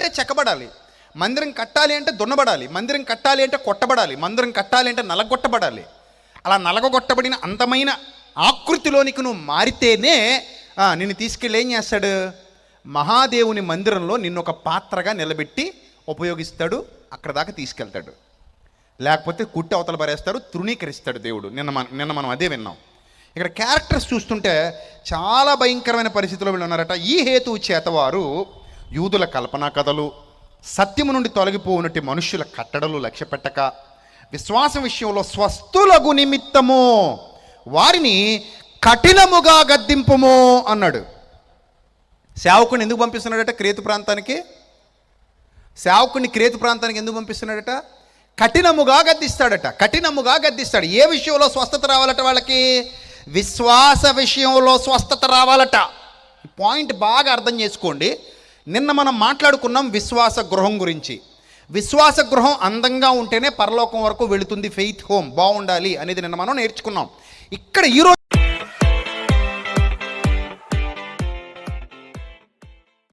అంటే చెక్కబడాలి, మందిరం కట్టాలి అంటే దున్నబడాలి, మందిరం కట్టాలి అంటే కొట్టబడాలి, మందిరం కట్టాలి అంటే నలగొట్టబడాలి. అలా నలగొట్టబడిన అందమైన ఆకృతిలోనికి నువ్వు మారితేనే నిన్ను తీసుకెళ్ళి ఏం చేస్తాడు, మహాదేవుని మందిరంలో నిన్ను ఒక పాత్రగా నిలబెట్టి ఉపయోగిస్తాడు, అక్కడ దాకా తీసుకెళ్తాడు. లేకపోతే కుట్టి అవతల పరేస్తాడు, తృణీకరిస్తాడు దేవుడు. నిన్న మనం అదే విన్నాం. ఇక్కడ క్యారెక్టర్స్ చూస్తుంటే చాలా భయంకరమైన పరిస్థితుల్లో వీళ్ళు ఉన్నారట. ఈ హేతువు చేతవారు యూదుల కల్పనా కథలు, సత్యము నుండి తొలగిపోయినట్టు మనుష్యుల కట్టడలు లక్ష్య పెట్టక విశ్వాసం విషయంలో స్వస్థులగు నిమిత్తము వారిని కఠినముగా గద్దింపుము అన్నాడు. సేవకుని ఎందుకు పంపిస్తున్నాడట క్రేతు ప్రాంతానికి? సేవకుని క్రేతు ప్రాంతానికి ఎందుకు పంపిస్తున్నాడట? కఠినముగా గద్దిస్తాడట. కఠినముగా గద్దిస్తాడు. ఏ విషయంలో స్వస్థత రావాలట వాళ్ళకి? విశ్వాస విషయంలో స్వస్థత రావాలట. పాయింట్ బాగా అర్థం చేసుకోండి. నిన్న మనం మాట్లాడుకున్నాం విశ్వాస గృహం గురించి. విశ్వాస గృహం అందంగా ఉంటేనే పరలోకం వరకు వెళుతుంది. ఫెయిత్ హోమ్ బాగుండాలి అనేది నిన్న మనం నేర్చుకున్నాం. ఇక్కడ ఈరోజు